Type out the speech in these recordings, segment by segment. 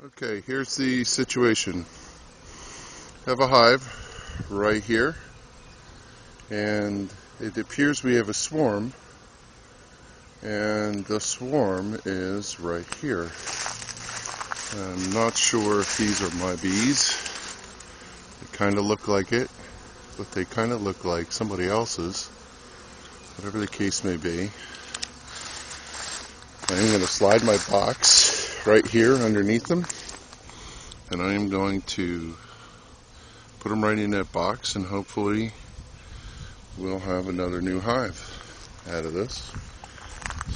Okay, here's the situation. I have a hive right here, and it appears we have a swarm, and the swarm is right here. I'm not sure if these are my bees. They kind of look like it, but they kind of look like somebody else's, whatever the case may be. I'm going to slide my box right here underneath them, and I am going to put them right in that box, and hopefully we'll have another new hive out of this.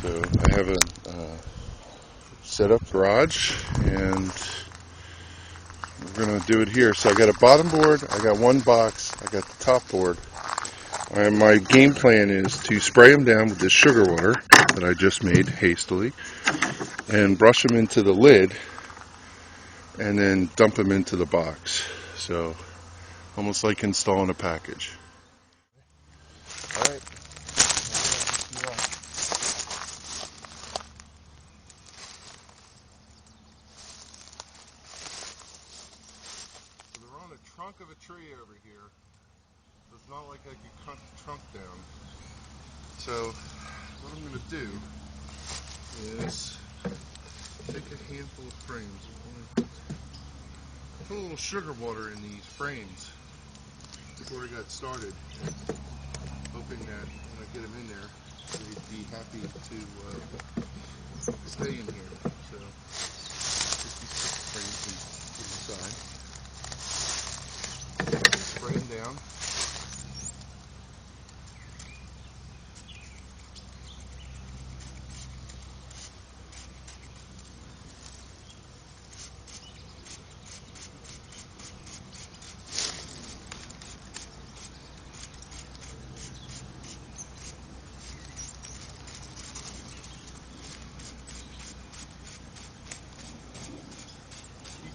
So I have a set up garage, and we're going to do it here. So I got a bottom board, I got one box, I got the top board. And my game plan is to spray them down with this sugar water that I just made hastily, and brush them into the lid, and then dump them into the box. So almost like installing a package. Alright. So they're on the trunk of a tree over here. It's not like I could cut the trunk down. So what I'm going to do is take a handful of frames. Put a little sugar water in these frames before I got started, hoping that when I get them in there, they'd be happy to stay in here. So take these frames and put them aside. Spray them down.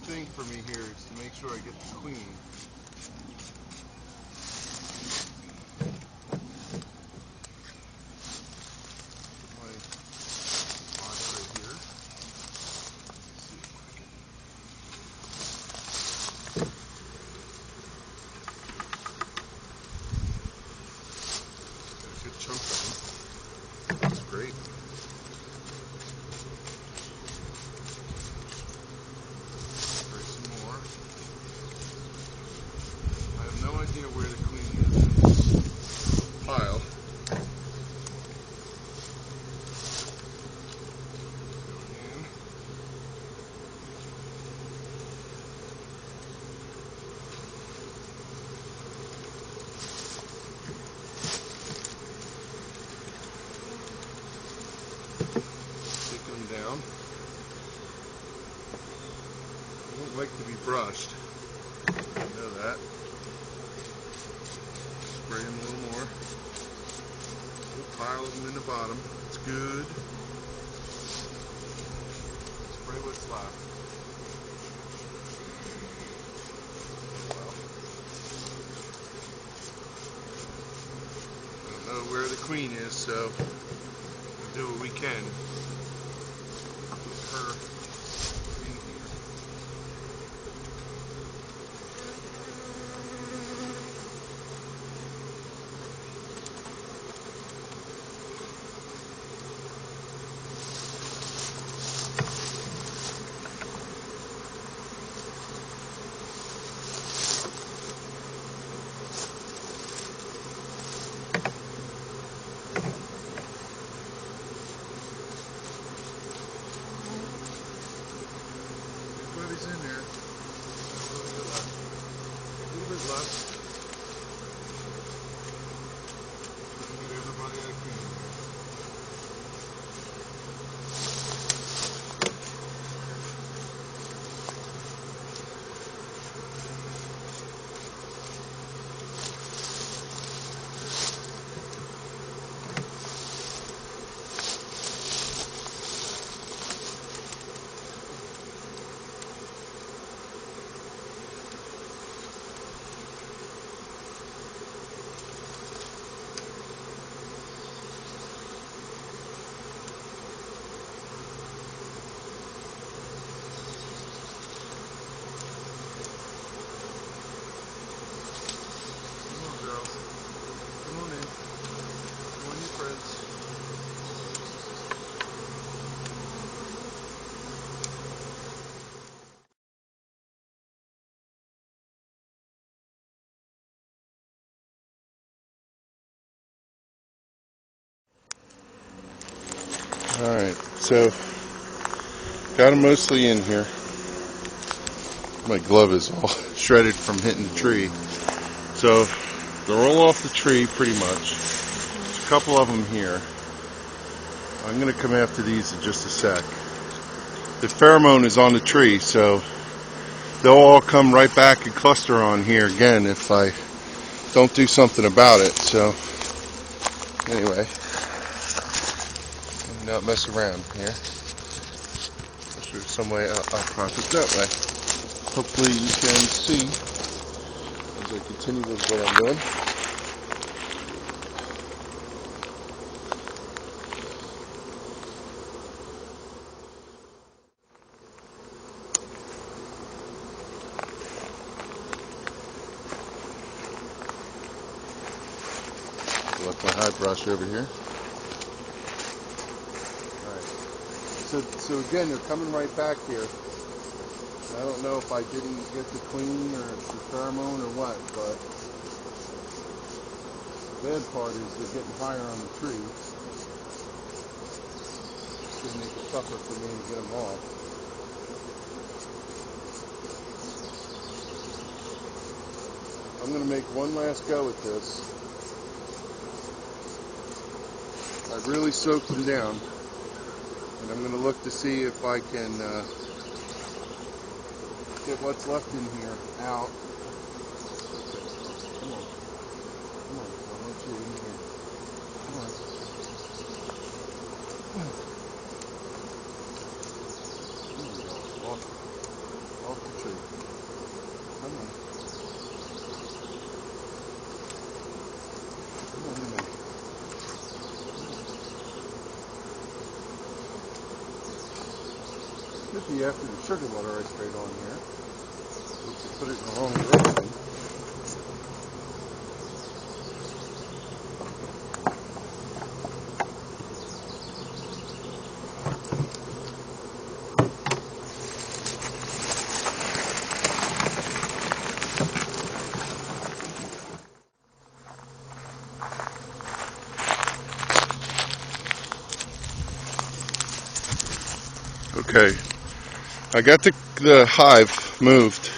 Thing for me here is to make sure I get the queen. Put my box right here. Let's see if I can. Got a good chunk of them. That's great. No idea where the queen is in this pile. Go in. Take them down. They don't like to be brushed. I know that. Spray them a little more. Whole pile of them in the bottom. It's good. Spray what's left. Well, I don't know where the queen is, so we'll do what we can. Put her in here. Alright, so got them mostly in here. My glove is all shredded from hitting the tree. So they're all off the tree pretty much. There's a couple of them here. I'm going to come after these in just a sec. The pheromone is on the tree, so they'll all come right back and cluster on here again if I don't do something about it. So anyway, not mess around here. There's some way I'll cross it that way. Hopefully you can see as I continue with what I'm doing. Left my high brush over here. Alright. So again, they're coming right back here. I don't know if I didn't get the queen or it's the pheromone or what, but the bad part is they're getting higher on the tree. It's going to make it tougher for me to get them off. I'm going to make one last go at this. I've really soaked them down, and I'm going to look to see if I can get what's left in here out. Okay. Come on. Come on. I want you in here. Come on. There we go. Off the tree. Come on. Come on in there. Could be after the sugar water I sprayed on here. Oops, I put it in the wrong direction. Okay, I got the hive moved.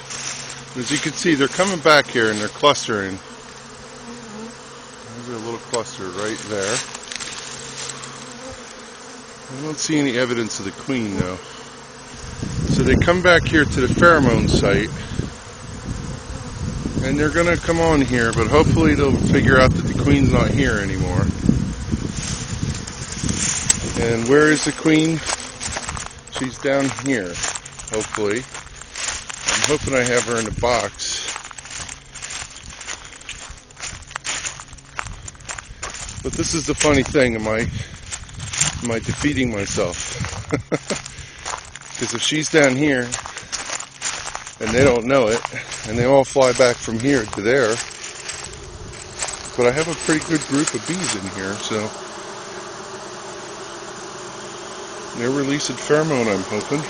As you can see, they're coming back here and they're clustering. There's a little cluster right there. I don't see any evidence of the queen though. So they come back here to the pheromone site and they're going to come on here, but hopefully they'll figure out that the queen's not here anymore. And where is the queen? She's down here, hopefully. I'm hoping I have her in the box. But this is the funny thing, am I defeating myself? Because if she's down here, and they don't know it, and they all fly back from here to there, but I have a pretty good group of bees in here, so they're releasing pheromone, I'm hoping.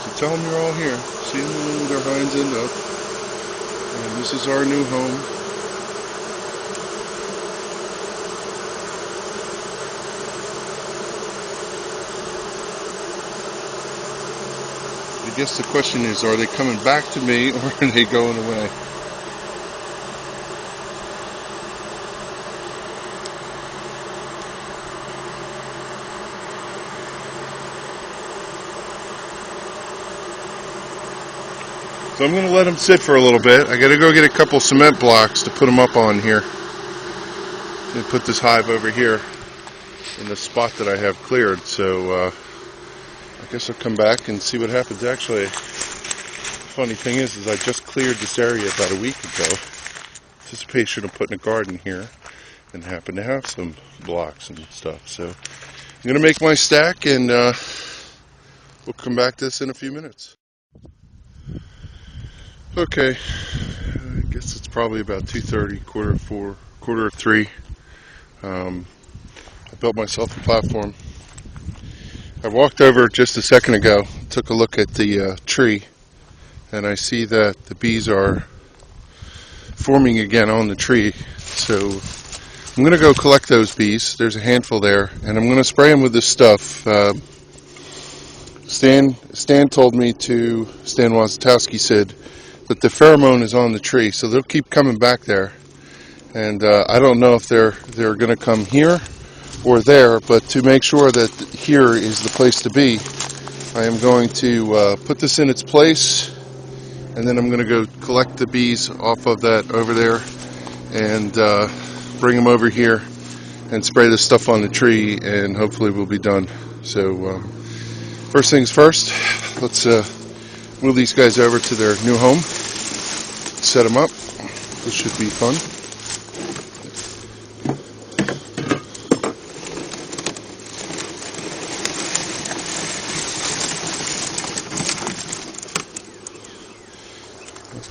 So tell them you're all here. See them with their hinds end up. And this is our new home. I guess the question is, are they coming back to me or are they going away? So I'm going to let them sit for a little bit. I got to go get a couple cement blocks to put them up on here. And put this hive over here in the spot that I have cleared. So I guess I'll come back and see what happens. Actually, the funny thing is I just cleared this area about a week ago. Anticipation of putting a garden here, and happen to have some blocks and stuff. So I'm going to make my stack, and we'll come back to this in a few minutes. Okay, I guess it's probably about 2:30, quarter of 3. I built myself a platform. I walked over just a second ago, took a look at the tree, and I see that the bees are forming again on the tree. So I'm going to go collect those bees. There's a handful there, and I'm going to spray them with this stuff. Stan Wazatowski said that the pheromone is on the tree, so they'll keep coming back there. And I don't know if they're going to come here or there, but to make sure that here is the place to be, I am going to put this in its place, and then I'm going to go collect the bees off of that over there and bring them over here and spray this stuff on the tree, and hopefully we'll be done. So first things first, let's move these guys over to their new home, set them up. This should be fun.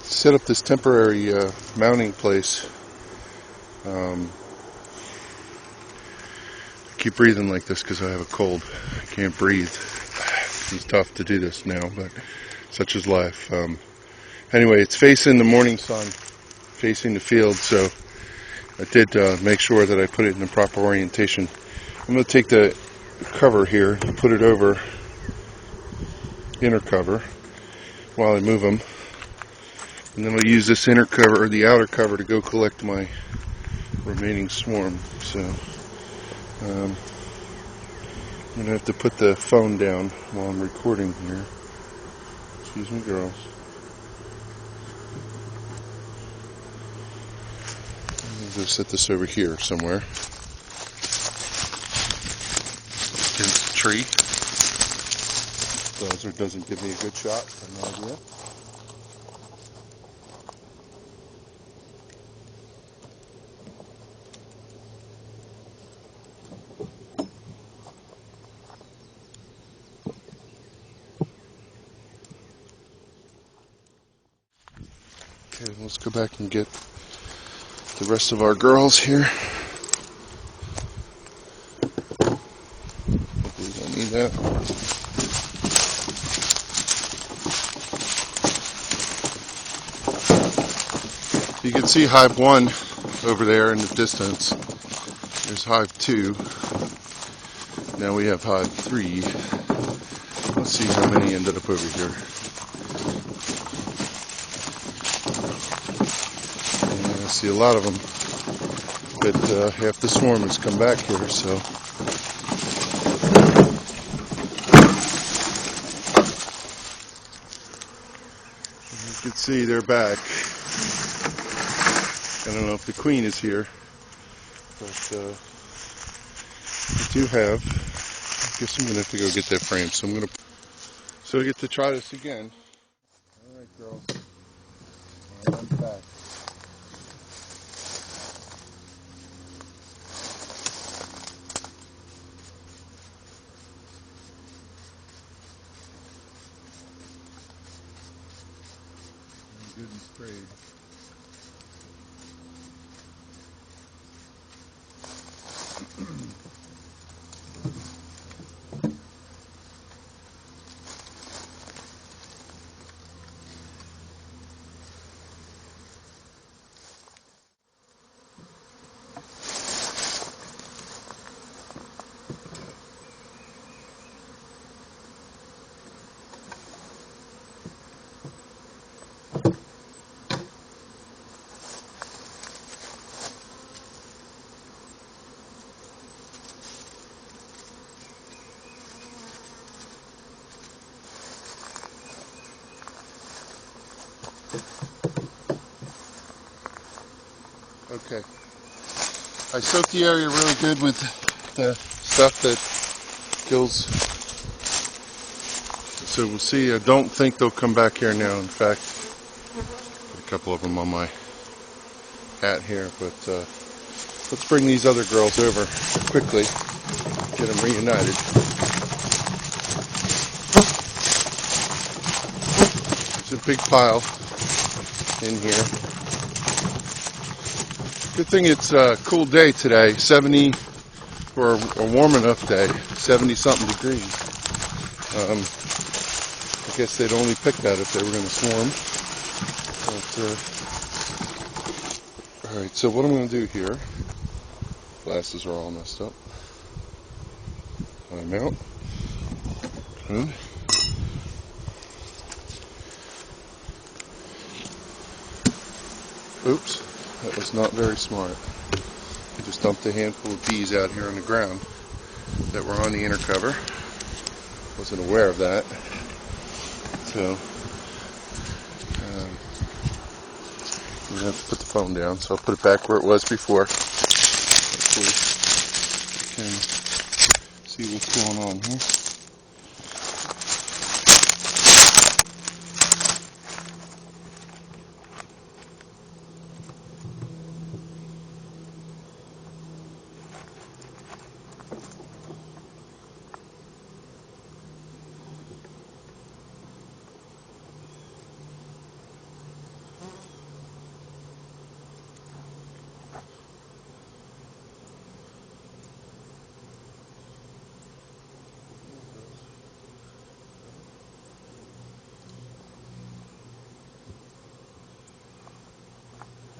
Set up this temporary mounting place. I keep breathing like this because I have a cold. I can't breathe. It's tough to do this now, but such is life. Anyway, it's facing the morning sun, facing the field, so I did make sure that I put it in the proper orientation. I'm going to take the cover here and put it over inner cover while I move them, and then I'll use this inner cover or the outer cover to go collect my remaining swarm. So I'm going to have to put the phone down while I'm recording here. Excuse me, girls. I'm going to set this over here somewhere against the tree. Buzzer doesn't give me a good shot. I have no idea. Okay, let's go back and get the rest of our girls here. Hopefully we don't need that. You can see hive 1 over there in the distance. There's hive 2. Now we have hive 3. Let's see how many ended up over here. And I see a lot of them, but half the swarm has come back here, so. You can see they're back. I don't know if the queen is here, but I do have. I guess I'm going to have to go get that frame, so I get to try this again. All right, girls. I'm back. I'm good and sprayed. Okay. I soaked the area really good with the stuff that kills. So we'll see. I don't think they'll come back here now. In fact, a couple of them on my hat here. But let's bring these other girls over quickly. Get them reunited. There's a big pile in here. Good thing it's a cool day today, 70, or a warm enough day, 70-something degrees. I guess they'd only pick that if they were going to swarm. But, all right, so what I'm going to do here glasses are all messed up. I'm out. Good. Oops, that was not very smart. I just dumped a handful of bees out here on the ground that were on the inner cover. Wasn't aware of that. So, I'm going to have to put the phone down, so I'll put it back where it was before. Hopefully you can see what's going on here.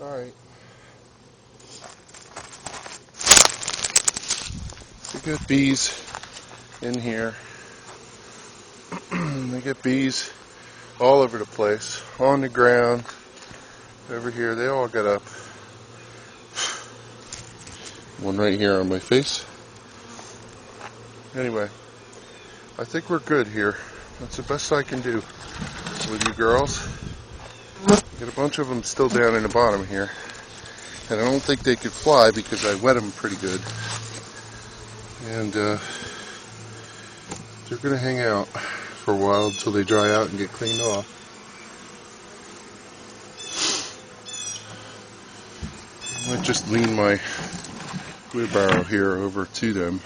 Alright. We got bees in here. They get bees all over the place. On the ground. Over here. They all got up. One right here on my face. Anyway, I think we're good here. That's the best I can do with you girls. Got a bunch of them still down in the bottom here. And I don't think they could fly because I wet them pretty good. And they're going to hang out for a while until they dry out and get cleaned off. I might just lean my wheelbarrow here over to them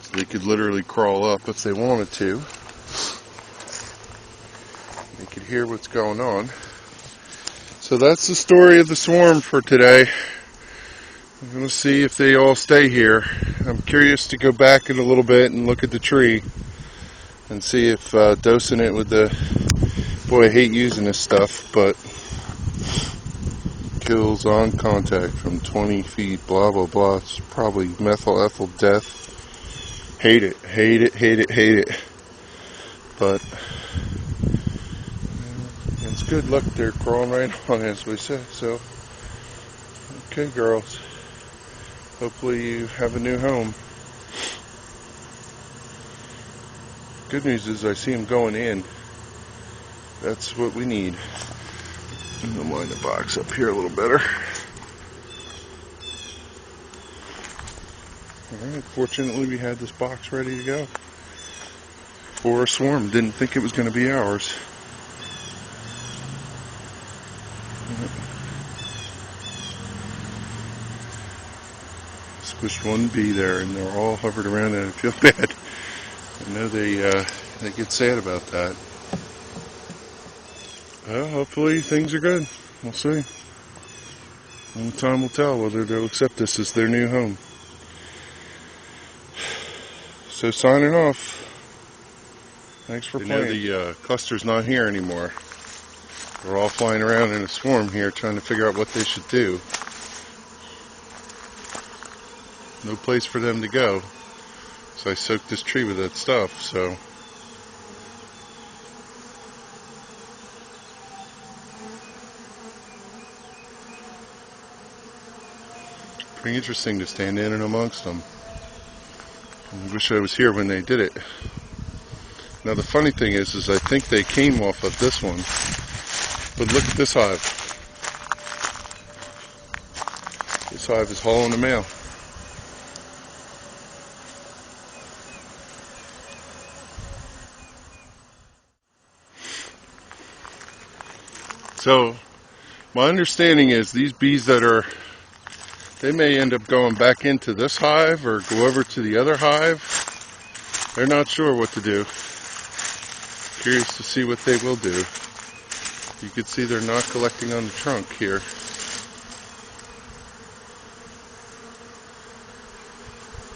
so they could literally crawl up if they wanted to. They could hear what's going on. So that's the story of the swarm for today. I'm going to see if they all stay here. I'm curious to go back in a little bit and look at the tree and see if dosing it with the, boy I hate using this stuff, but kills on contact from 20 feet, blah blah blah. It's probably methyl ethyl death. Hate it, hate it, hate it, hate it. But it's good. Look, they're crawling right on as we said. So, okay, girls. Hopefully you have a new home. Good news is I see them going in. That's what we need. I'm going to line the box up here a little better. Alright, fortunately we had this box ready to go for a swarm. Didn't think it was going to be ours. Squished one bee there and they're all hovered around and I feel bad. I know they get sad about that. Well, hopefully things are good. We'll see. Only time will tell whether they'll accept this as their new home. So signing off. Thanks for playing. The cluster's not here anymore. They're all flying around in a swarm here trying to figure out what they should do. No place for them to go. So I soaked this tree with that stuff, so. Pretty interesting to stand in and amongst them. I wish I was here when they did it. Now the funny thing is I think they came off of this one. But look at this hive. This hive is hauling the mail. So, my understanding is these bees they may end up going back into this hive or go over to the other hive. They're not sure what to do. Curious to see what they will do. You can see they're not collecting on the trunk here.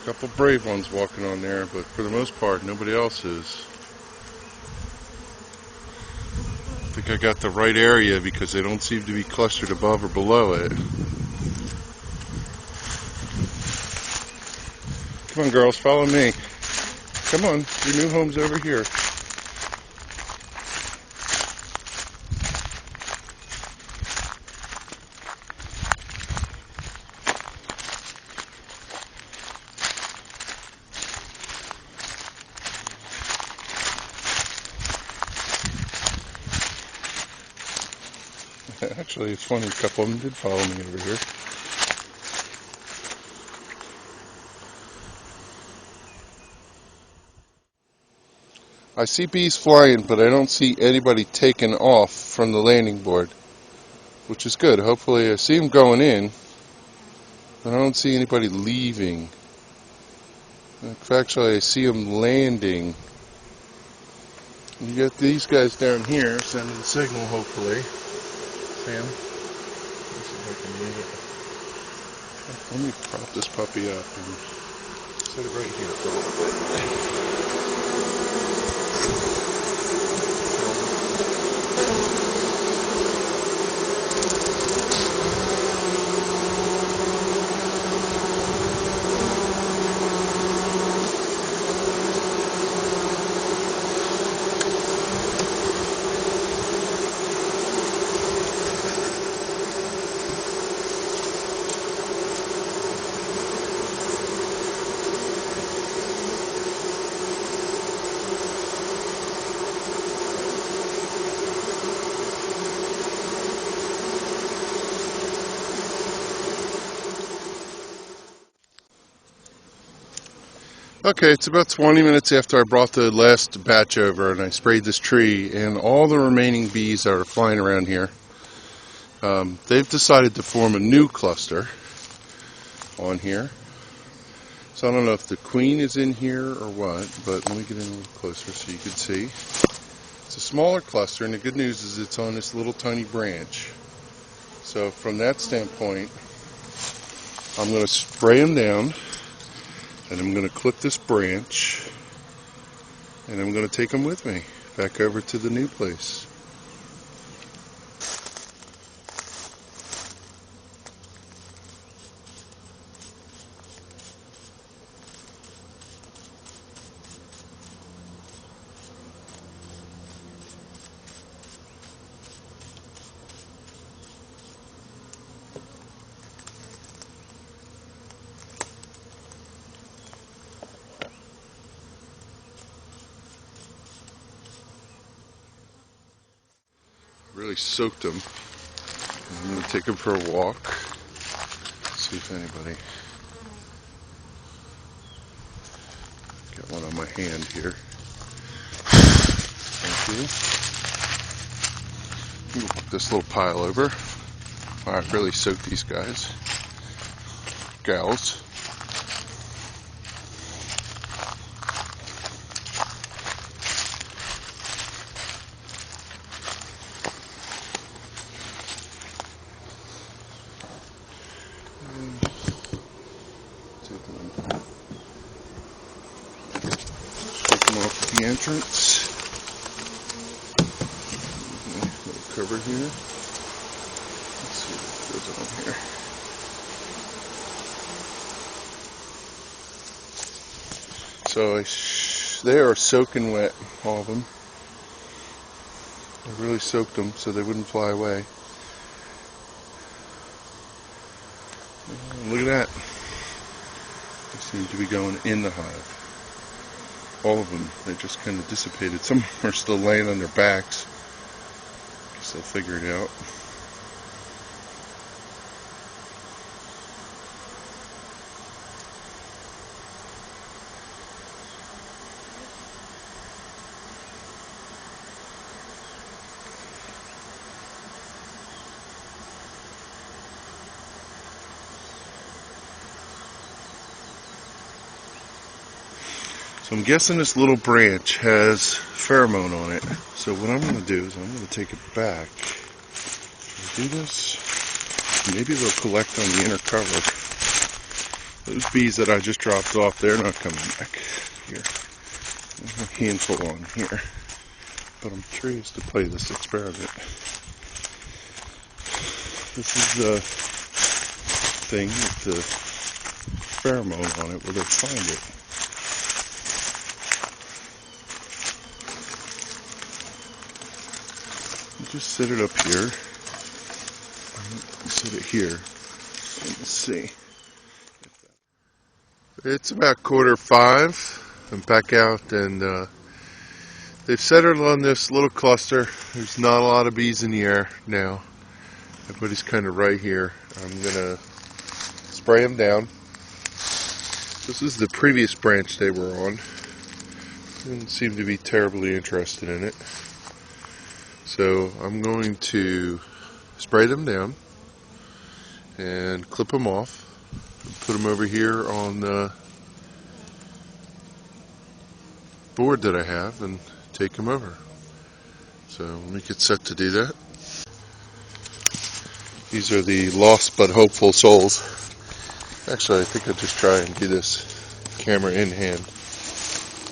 A couple brave ones walking on there, but for the most part, nobody else is. I think I got the right area because they don't seem to be clustered above or below it. Come on, girls, follow me. Come on, your new home's over here. Actually, it's funny, a couple of them did follow me over here. I see bees flying, but I don't see anybody taking off from the landing board, which is good. Hopefully, I see them going in, but I don't see anybody leaving. Actually, I see them landing. You got these guys down here sending the signal, hopefully. Sam, let's see if I can move it. Let me prop this puppy up and set it right here for a little bit. Okay, it's about 20 minutes after I brought the last batch over and I sprayed this tree, and all the remaining bees that are flying around here, they've decided to form a new cluster on here. So I don't know if the queen is in here or what, but let me get in a little closer so you can see. It's a smaller cluster, and the good news is it's on this little tiny branch. So from that standpoint, I'm going to spray them down, and I'm going to clip this branch, and I'm going to take them with me back over to the new place. Really soaked them. I'm going to take them for a walk. See if anybody. Got one on my hand here. Thank you. We'll put this little pile over. I really soaked these guys. Gals. Take them off at the entrance. Little cover here. Let's see what goes on here. So they are soaking wet, all of them. I really soaked them so they wouldn't fly away. Look at that. They seem to be going in the hive. All of them. They just kind of dissipated. Some are still laying on their backs. Guess they'll figure it out. So I'm guessing this little branch has pheromone on it. So what I'm going to do is I'm going to take it back. Should I do this? Maybe they'll collect on the inner cover. Those bees that I just dropped off, they're not coming back. Here. There's a handful on here. But I'm curious to play this experiment. This is the thing with the pheromone on it where they'll find it. You just set it up here. Set it here. Let's see. It's about 4:45. I'm back out, and they've settled on this little cluster. There's not a lot of bees in the air now. Everybody's kind of right here. I'm gonna spray them down. This is the previous branch they were on. Didn't seem to be terribly interested in it. So I'm going to spray them down and clip them off. Put them over here on the board that I have and take them over. So let me get set to do that. These are the lost but hopeful souls. Actually, I think I'll just try and do this camera in hand.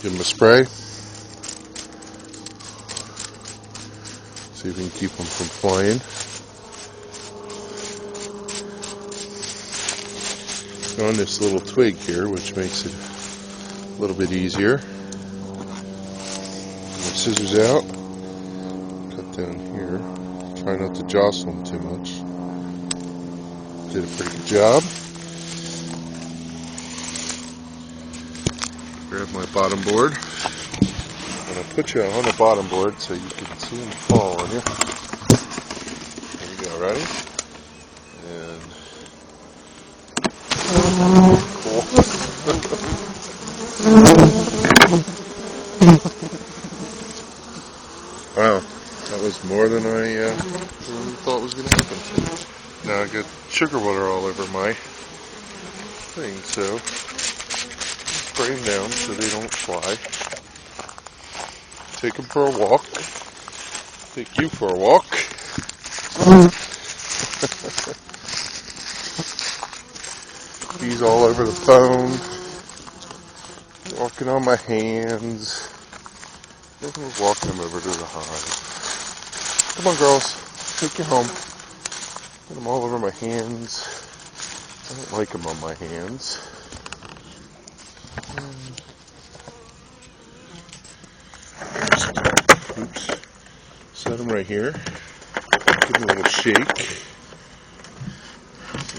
Give them a spray. See if we can keep them from flying. On this little twig here, which makes it a little bit easier. My scissors out. Cut down here. Try not to jostle them too much. Did a pretty good job. Grab my bottom board. And I'll put you on the bottom board so you can see them fall on you. There we go, ready? And cool. Wow, that was more than I thought was going to happen. Now I got sugar water all over my thing, so spray them down so they don't fly. Take them for a walk. Take you for a walk. Bees all over the phone. Walking on my hands. And we're walking them over to the hive. Come on, girls. Take you home. Get them all over my hands. I don't like them on my hands. Oops. Set them right here. Give them a little shake.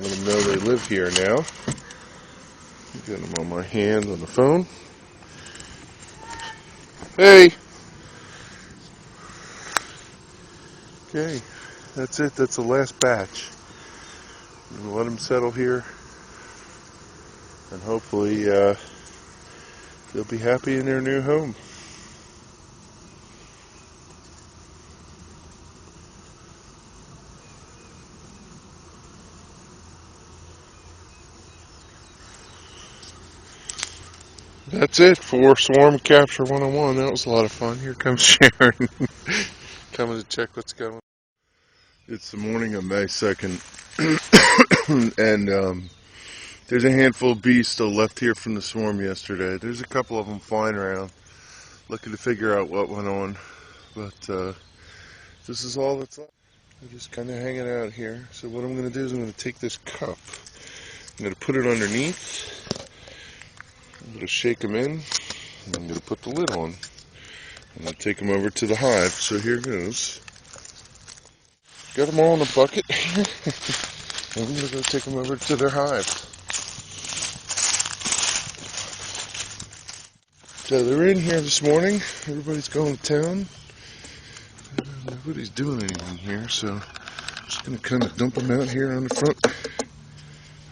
Let them know they live here now. Get them on my hand on the phone. Hey! Okay, that's it. That's the last batch. I'm going to let them settle here. And hopefully they'll be happy in their new home. That's it for Swarm Capture 101. That was a lot of fun. Here comes Sharon coming to check what's going on. It's the morning of May 2nd, and there's a handful of bees still left here from the swarm yesterday. There's a couple of them flying around, looking to figure out what went on, but this is all that's left. They're just kind of hanging out here. So what I'm going to do is I'm going to take this cup, I'm going to put it underneath, I'm going to shake them in, and I'm going to put the lid on. I'm going to take them over to the hive. So here goes. Got them all in a bucket here. And I'm going to go take them over to their hive. So they're in here this morning. Everybody's going to town. Nobody's doing anything here, so I'm just going to kind of dump them out here on the front.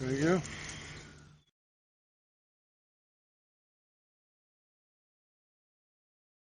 There you go.